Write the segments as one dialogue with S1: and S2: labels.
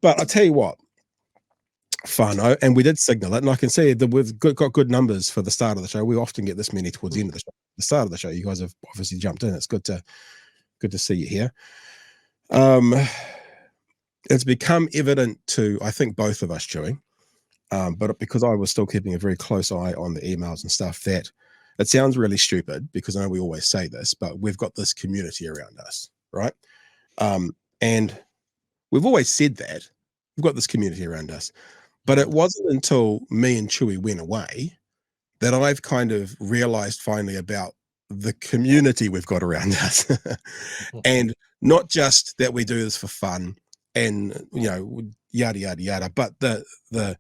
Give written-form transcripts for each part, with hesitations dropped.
S1: But I tell you what, Whanau, and we did signal it, and I can see that we've got good numbers for the start of the show. We often get this many towards the end of the show. The start of the show, you guys have obviously jumped in. It's good to see you here. It's become evident to, I think, both of us, Chewy, but because I was still keeping a very close eye on the emails and stuff, that it sounds really stupid, because I know we always say this, but we've got this community around us, right? And we've always said that we've got this community around us, but it wasn't until me and Chewy went away that I've kind of realized finally about the community we've got around us. And not just that we do this for fun and, you know, yada, yada, yada, but the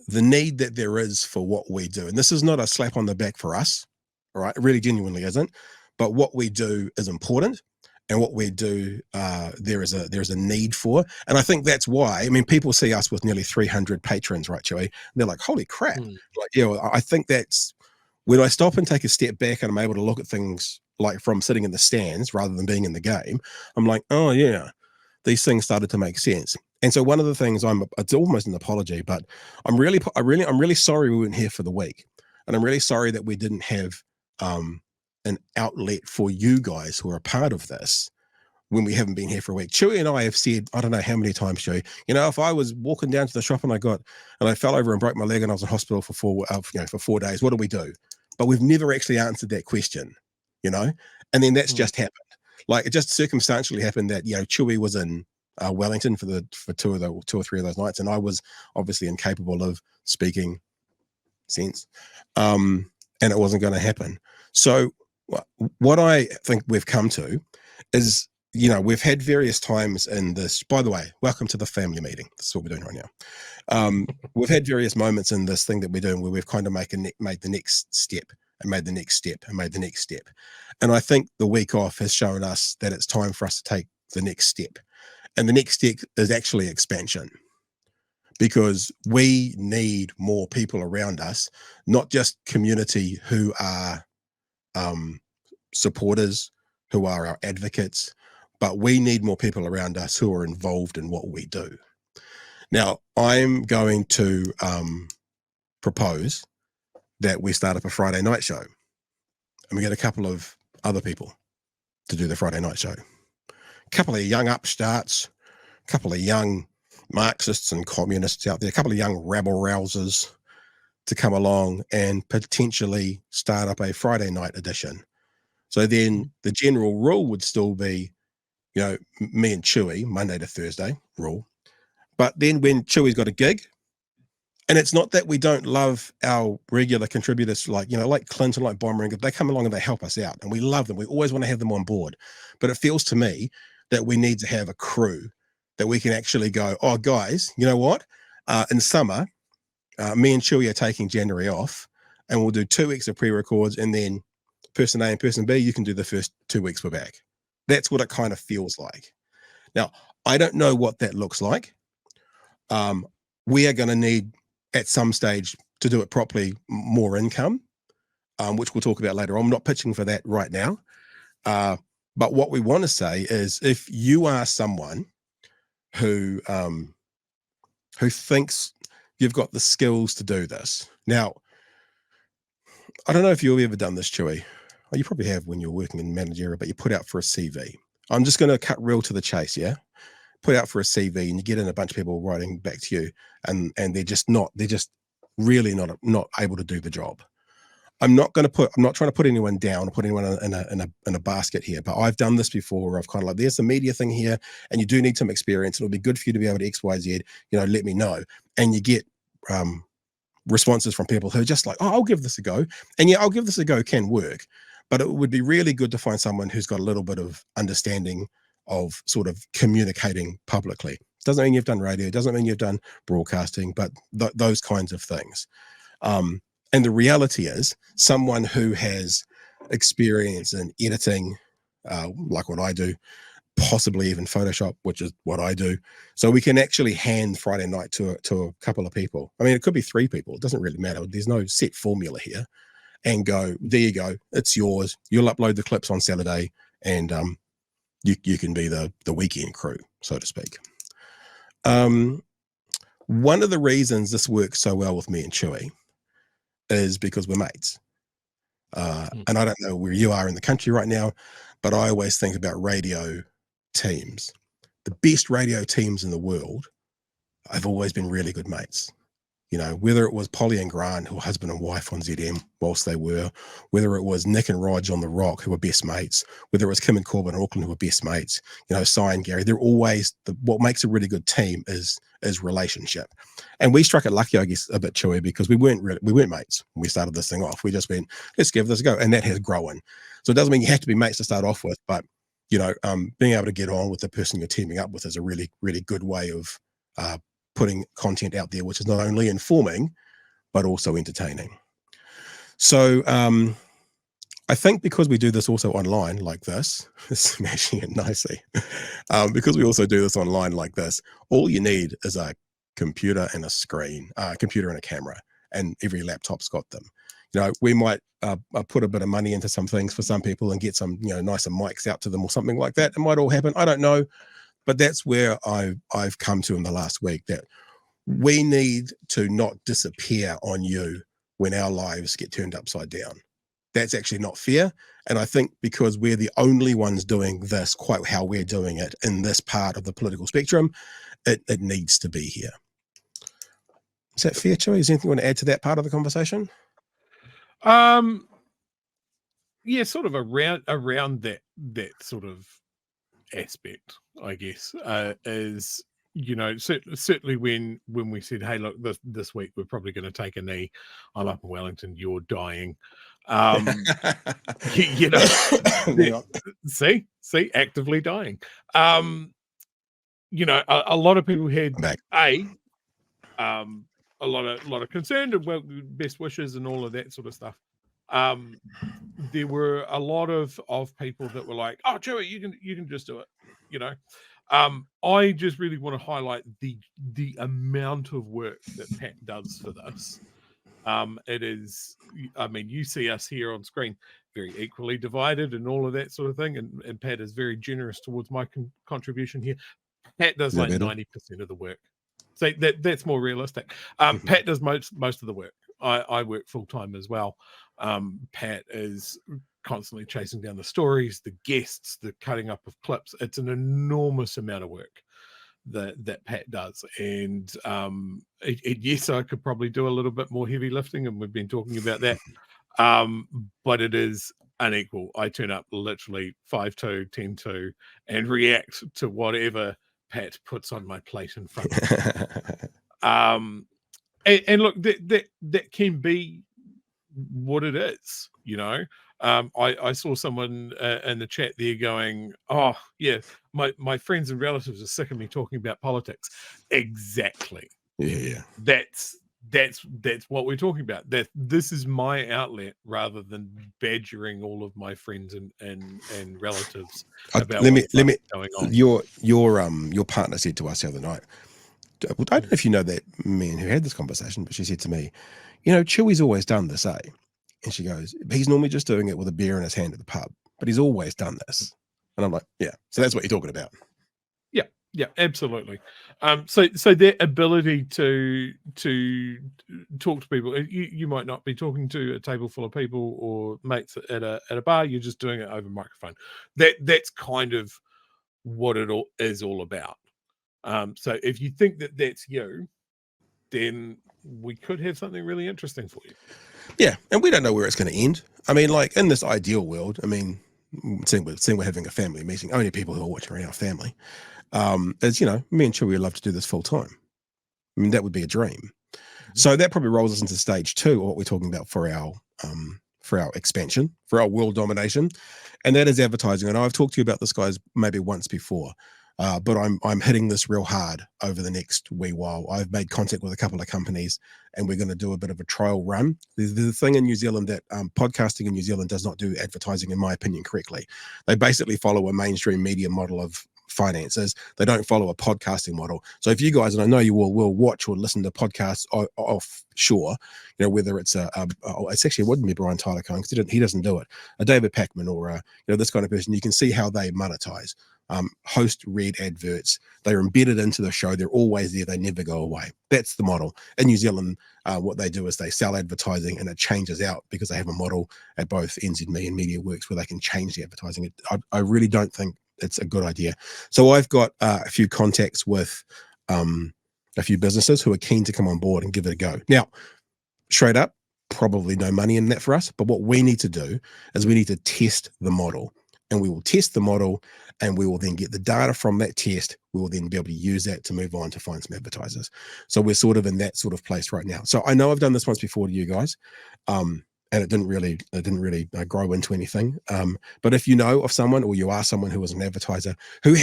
S1: need that there is for what we do. And this is not a slap on the back for us, all right? It really genuinely isn't. But what we do is important, and what we do, there is a need for. And I think that's why, I mean, people see us with nearly 300 patrons, right, Chewy? And they're like, holy crap. Like, you know, I think that's when I stop and take a step back and I'm able to look at things like from sitting in the stands rather than being in the game, I'm like, oh yeah, these things started to make sense. And so one of the things it's almost an apology, but I'm really sorry we weren't here for the week. And I'm really sorry that we didn't have an outlet for you guys who are a part of this when we haven't been here for a week. Chewy and I have said, I don't know how many times, Chewy, you know, if I was walking down to the shop and I fell over and broke my leg and I was in hospital for 4 days, what do we do? But we've never actually answered that question, you know? And then that's just happened. Like, it just circumstantially happened that, you know, Chewy was in Wellington for 2 or 3 of those nights, and I was obviously incapable of speaking sense, and it wasn't going to happen. So what I think we've come to is, you know, we've had various times in this, by the way, welcome to the family meeting. This is what we're doing right now. We've had various moments in this thing that we're doing where we've kind of made the next step and made the next step and made the next step. And I think the week off has shown us that it's time for us to take the next step. And the next step is actually expansion, because we need more people around us, not just community who are supporters, who are our advocates, but we need more people around us who are involved in what we do. Now, I'm going to propose that we start up a Friday night show, and we get a couple of other people to do the Friday night show. A couple of young upstarts, a couple of young Marxists and communists out there, a couple of young rabble-rousers to come along and potentially start up a Friday night edition. So then the general rule would still be, you know, me and Chewy, Monday to Thursday rule. But then when Chewy's got a gig, and it's not that we don't love our regular contributors, like, you know, like Clinton, like Bomber, they come along and they help us out, and we love them. We always want to have them on board. But it feels to me that we need to have a crew that we can actually go, oh, guys, you know what? In summer, me and Chewy are taking January off, and we'll do 2 weeks of pre-records, and then person A and person B, you can do the first 2 weeks we're back. That's what it kind of feels like. Now, I don't know what that looks like. We are going to need, at some stage, to do it properly, more income, which we'll talk about later on. I'm not pitching for that right now. But what we want to say is, if you are someone who thinks you've got the skills to do this. Now, I don't know if you've ever done this, Chewy. Well, you probably have when you're working in managerial, but you put out for a CV. I'm just going to cut real to the chase, yeah? Put out for a CV, and you get in a bunch of people writing back to you, and they're just really not able to do the job. I'm not trying to put anyone down or put anyone in a basket here, but I've done this before where I've kind of like, there's a media thing here, and you do need some experience. It'll be good for you to be able to X, Y, Z, you know, let me know. And you get responses from people who are just like, oh, I'll give this a go. And yeah, I'll give this a go can work, but it would be really good to find someone who's got a little bit of understanding of sort of communicating publicly. Doesn't mean you've done radio, doesn't mean you've done broadcasting, but those kinds of things. And the reality is, someone who has experience in editing, like what I do, possibly even Photoshop, which is what I do, so we can actually hand Friday night to a couple of people. I mean, it could be 3 people. It doesn't really matter. There's no set formula here. And go, there you go. It's yours. You'll upload the clips on Saturday, and you can be the weekend crew, so to speak. One of the reasons this works so well with me and Chewy is because we're mates. And I don't know where you are in the country right now, but I always think about radio teams. The best radio teams in the world have always been really good mates. You know, whether it was Polly and Grant, who were husband and wife on ZM whilst they were, whether it was Nick and Rog on The Rock, who were best mates, whether it was Kim and Corbin in Auckland, who were best mates, you know, Cy and Gary, they're always, what makes a really good team is relationship. And we struck it lucky, I guess, a bit, Chewy, because we weren't mates when we started this thing off. We just went, let's give this a go. And that has grown. So it doesn't mean you have to be mates to start off with, but, you know, being able to get on with the person you're teaming up with is a really, really good way of putting content out there, which is not only informing, but also entertaining. So I think because we do this also online like this, smashing it nicely, because we also do this online like this, all you need is a computer and a screen, computer and a camera, and every laptop's got them. You know, we might put a bit of money into some things for some people and get some, you know, nicer mics out to them or something like that. It might all happen. I don't know. But that's where I've come to in the last week, that we need to not disappear on you when our lives get turned upside down. That's actually not fair. And I think because we're the only ones doing this quite how we're doing it in this part of the political spectrum, it needs to be here. Is that fair, Chewy? Is there anything you want to add to that part of the conversation?
S2: Yeah, sort of around that sort of aspect, I guess, is, you know, certainly when we said, hey, look, this week we're probably going to take a knee. I'm up in Wellington, you're dying. You know, see, actively dying. You know, a lot of people had a lot of concern and, well, best wishes and all of that sort of stuff. There were a lot of people that were like, oh, Joey, you can just do it, you know. I just really want to highlight the amount of work that Pat does for this. It is, I mean, you see us here on screen very equally divided and all of that sort of thing, and Pat is very generous towards my contribution here. Pat does like 90% of the work. So that's more realistic. Pat does most of the work. I work full-time as well. Pat is constantly chasing down the stories, the guests, the cutting up of clips. It's an enormous amount of work that Pat does. And yes, I could probably do a little bit more heavy lifting, and we've been talking about that. But it is unequal. I turn up literally 5-2, 10-2, and react to whatever Pat puts on my plate in front of me. And look, that can be what it is, you know. I saw someone in the chat there going, oh yeah, my friends and relatives are sick of me talking about politics. Exactly.
S1: Yeah.
S2: That's what we're talking about. That this is my outlet rather than badgering all of my friends and relatives about what's going on.
S1: Your partner said to us the other night, I don't know if you know that man who had this conversation, but she said to me, you know, Chewy's always done this, eh? And she goes, he's normally just doing it with a beer in his hand at the pub, but he's always done this. And I'm like, yeah, so that's what you're talking about.
S2: Yeah, absolutely. So their ability to talk to people, you might not be talking to a table full of people or mates at a bar. You're just doing it over microphone. That's kind of what it all is all about. So if you think that that's you, then we could have something really interesting for you.
S1: Yeah, and we don't know where it's going to end. I mean, like in this ideal world, I mean, seeing we're having a family meeting, only people who are watching are our family. As you know, me and Chewy would love to do this full time. I mean, that would be a dream. Mm-hmm. So that probably rolls us into stage 2, or what we're talking about for our expansion, for our world domination, and that is advertising. And I've talked to you about this, guys, maybe once before, but I'm hitting this real hard over the next wee while. I've made contact with a couple of companies, and we're going to do a bit of a trial run. There's the thing in New Zealand that podcasting in New Zealand does not do advertising, in my opinion, correctly. They basically follow a mainstream media model of finances. They don't follow a podcasting model. So if you guys, and I know you all will watch or listen to podcasts offshore, you know, whether it's it's actually, it wouldn't be Brian Tyler Cohen, because he doesn't do it, a David Packman or you know, this kind of person, you can see how they monetize. host read adverts. They're embedded into the show. They're always there. They never go away. That's the model. In New Zealand, what they do is they sell advertising, and it changes out because they have a model at both NZME and MediaWorks where they can change the advertising. I really don't think it's a good idea. So I've got a few contacts with a few businesses who are keen to come on board and give it a go. Now, straight up, probably no money in that for us, but what we need to do is we need to test the model, and we will test the model, and we will then get the data from that test. We will then be able to use that to move on to find some advertisers. So we're sort of in that sort of place right now. So I know I've done this once before to you guys, and it didn't really grow into anything. But if you know of someone, or you are someone who is an advertiser who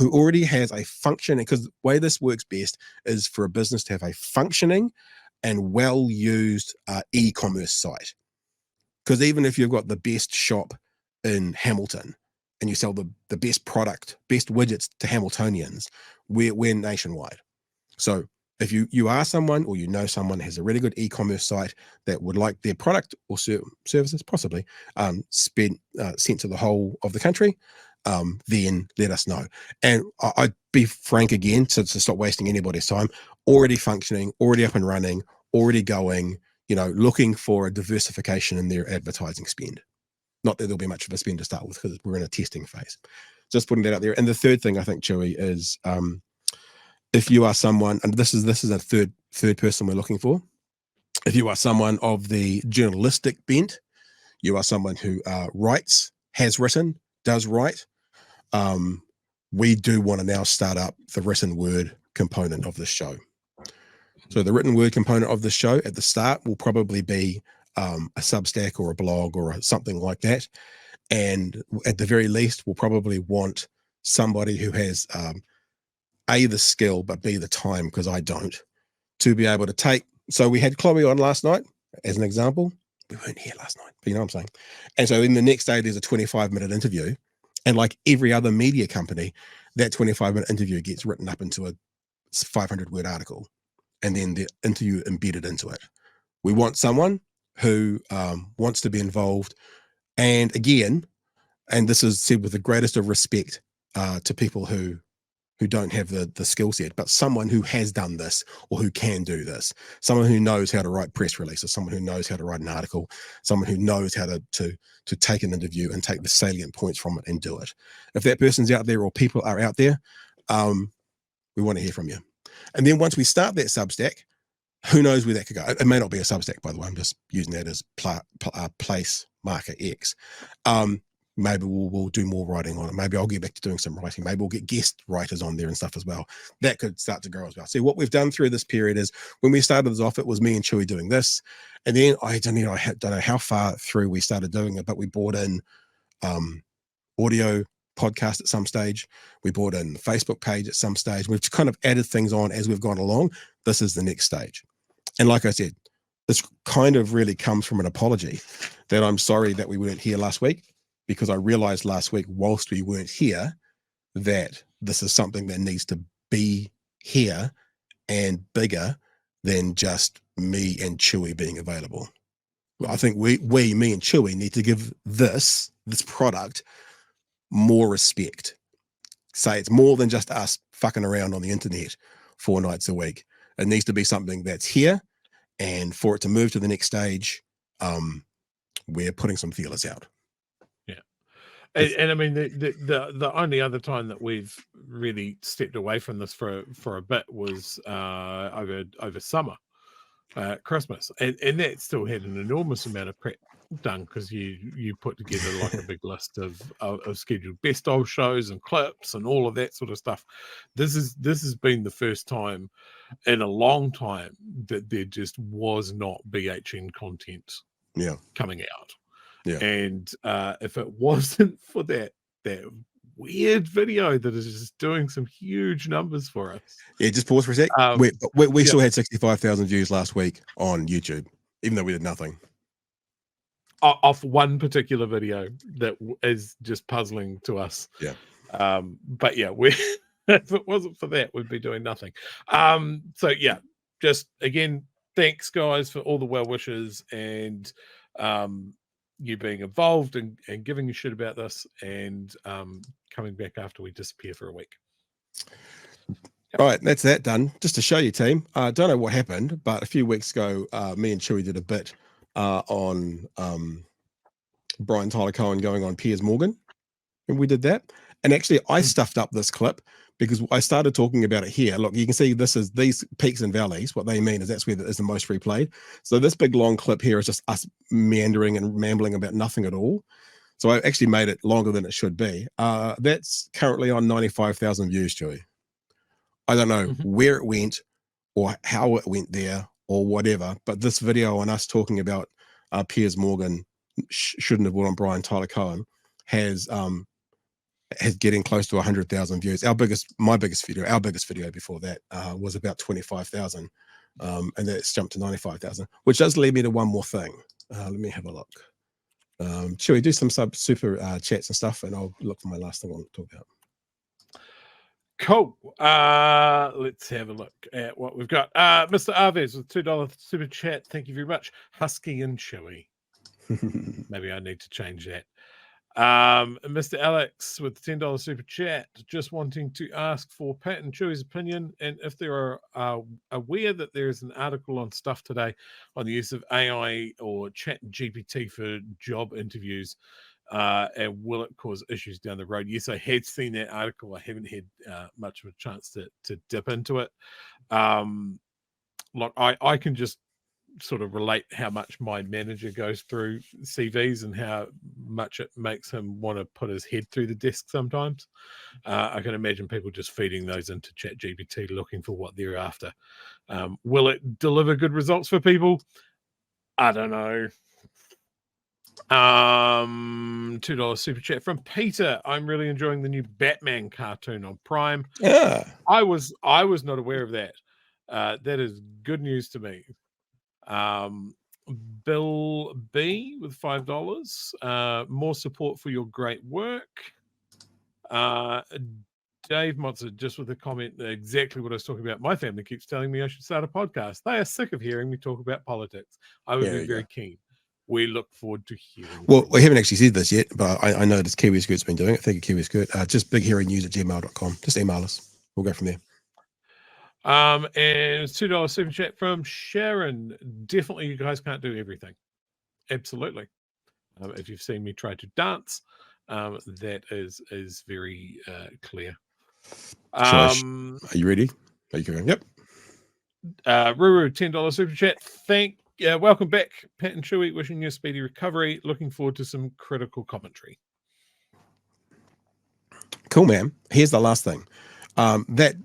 S1: already has a functioning, because the way this works best is for a business to have a functioning and well-used e-commerce site. Because even if you've got the best shop in Hamilton and you sell the best product, best widgets to Hamiltonians, we're nationwide. So if you are someone, or you know someone that has a really good e-commerce site that would like their product or services possibly sent to the whole of the country, then let us know. And I'd be frank again, to stop wasting anybody's time, already functioning, already up and running, already going, looking for a diversification in their advertising spend. Not that there'll be much of a spend to start with, because we're in a testing phase. Just putting that out there. And the third thing I think, Chewy, is if you are someone, and this is a third person we're looking for. If you are someone of the journalistic bent, you are someone who writes, has written, does write, we do want to now start up the written word component of this show. So the written word component of the show at the start will probably be a Substack or a blog or something like that. And at the very least, we'll probably want somebody who has A, the skill, but B, the time, because I don't, to be able to take. So we had Chloe on last night as an example. We weren't here last night, but you know what I'm saying. And so then the next day, there's a 25-minute interview. And like every other media company, that 25-minute interview gets written up into a 500-word article, and then the interview embedded into it. We want someone who wants to be involved. And again, and this is said with the greatest of respect to people who don't have the skill set, but someone who has done this, or who can do this, someone who knows how to write press releases, someone who knows how to write an article, someone who knows how to take an interview and take the salient points from it and do it. If that person's out there, or people are out there, we want to hear from you. And then once we start that Substack, who knows where that could go? It may not be a Substack, by the way. I'm just using that as place marker X. Maybe we'll do more writing on it. Maybe I'll get back to doing some writing. Maybe we'll get guest writers on there and stuff as well. That could start to grow as well. See, what we've done through this period is, when we started this off, it was me and Chewy doing this. And then I don't know how far through we started doing it, but we brought in audio podcast at some stage. We brought in Facebook page at some stage. We've kind of added things on as we've gone along. This is the next stage. And like I said, this kind of really comes from an apology that I'm sorry that we weren't here last week, because I realized last week, whilst we weren't here, that this is something that needs to be here and bigger than just me and Chewy being available. I think me and Chewy need to give this product more respect. Say it's more than just us fucking around on the internet 4 nights a week. It needs to be something that's here, and for it to move to the next stage, we're putting some feelers out.
S2: Yeah. And I mean, the only other time that we've really stepped away from this for a bit was over summer, Christmas, and that still had an enormous amount of prep done, because you put together like a big list of scheduled best of shows and clips and all of that sort of stuff. This has been the first time in a long time that there just was not BHN content coming out. Yeah. And if it wasn't for that weird video that is just doing some huge numbers for us.
S1: Yeah, just pause for a sec. We still had 65,000 views last week on YouTube, even though we did nothing.
S2: Off one particular video that is just puzzling to us.
S1: Yeah.
S2: But yeah, if it wasn't for that, we'd be doing nothing. So yeah, just again, thanks guys for all the well wishes and you being involved and giving a shit about this, and coming back after we disappear for a week.
S1: All right, that's that done. Just to show you, team, I don't know what happened, but a few weeks ago, me and Chewy did a bit on Brian Tyler Cohen going on Piers Morgan, and we did that. And actually, I stuffed up this clip because I started talking about it here. Look, you can see this is these peaks and valleys. What they mean is that's where is the most replayed. So this big long clip here is just us meandering and rambling about nothing at all. So I actually made it longer than it should be. That's currently on 95,000 views, Chewy. I don't know where it went or how it went there or whatever, but this video on us talking about Piers Morgan shouldn't have brought on Brian Tyler Cohen has getting close to 100,000 views. Our biggest video before that was about 25,000, and that's jumped to 95,000, which does lead me to one more thing. Let me have a look. Shall we do some super chats and stuff, and I'll look for my last thing I want to talk about.
S2: Cool. Let's have a look at what we've got. Mr. Arves with $2 super chat. Thank you very much. Husky and Chewy. Maybe I need to change that. Mr. Alex with the $10 super chat, just wanting to ask for Pat and Chewy's opinion, and if they are aware that there is an article on Stuff Today on the use of AI or Chat GPT for job interviews. And will it cause issues down the road? Yes, I had seen that article. I haven't had much of a chance to dip into it. Look, I can just sort of relate how much my manager goes through CVs and how much it makes him want to put his head through the desk sometimes. I can imagine people just feeding those into ChatGPT looking for what they're after. Will it deliver good results for people? I don't know. $2 super chat from Peter. I'm really enjoying the new Batman cartoon on Prime.
S1: Yeah,
S2: I was not aware of that. That is good news to me. Bill B with $5. More support for your great work. Dave Motzer just with a comment exactly what I was talking about. My family keeps telling me I should start a podcast. They are sick of hearing me talk about politics. I would be very keen. We look forward to hearing.
S1: Well, we haven't actually said this yet, but I know that Kiwi Scoot's been doing it. Thank you, Kiwi Scoot. Just bighearingnews@gmail.com. Just email us. We'll go from there.
S2: And $2 super chat from Sharon. Definitely, you guys can't do everything. Absolutely. If you've seen me try to dance, that is very clear.
S1: Are you ready? Are you going? Yep.
S2: Ruru, $10 super chat. Welcome back, Pat and Chewy. Wishing you a speedy recovery. Looking forward to some critical commentary.
S1: Cool, man. Here's the last thing. That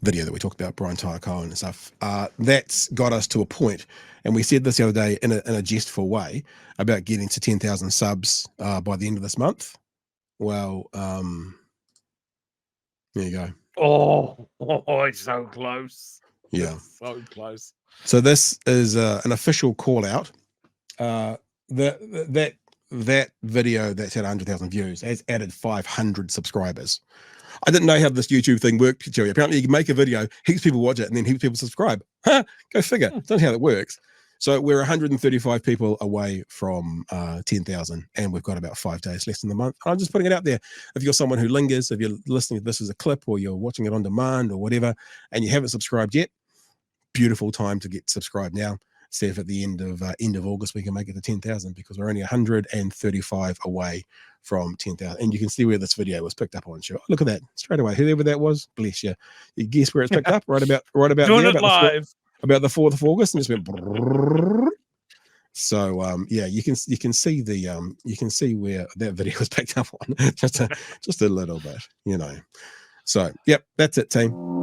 S1: video that we talked about, Brian Tyler Cohen and stuff, that's got us to a point, and we said this the other day in a jestful way about getting to 10,000 subs by the end of this month. Well, there you go.
S2: Oh, it's so close.
S1: Yeah,
S2: it's so close.
S1: So this is an official call out. That video that's had 100,000 views has added 500 subscribers. I didn't know how this YouTube thing worked, Joey. Apparently you can make a video, heaps of people watch it, and then heaps of people subscribe. Huh? Go figure. That's not how that works. So we're 135 people away from 10,000, and we've got about 5 days left in the month. I'm just putting it out there. If you're someone who lingers, if you're listening to this as a clip or you're watching it on demand or whatever, and you haven't subscribed yet, beautiful time to get subscribed now. See if at the end of August we can make it to 10,000, because we're only 135 away from 10,000. And you can see where this video was picked up on. Sure, look at that straight away. Whoever that was, bless you. You guess where it's picked up? Right about
S2: doing
S1: there,
S2: it live
S1: about the 4th of August, and just went. Brrr. So yeah, you can see the you can see where that video was picked up on just a little bit, you know. So yep, that's it, team.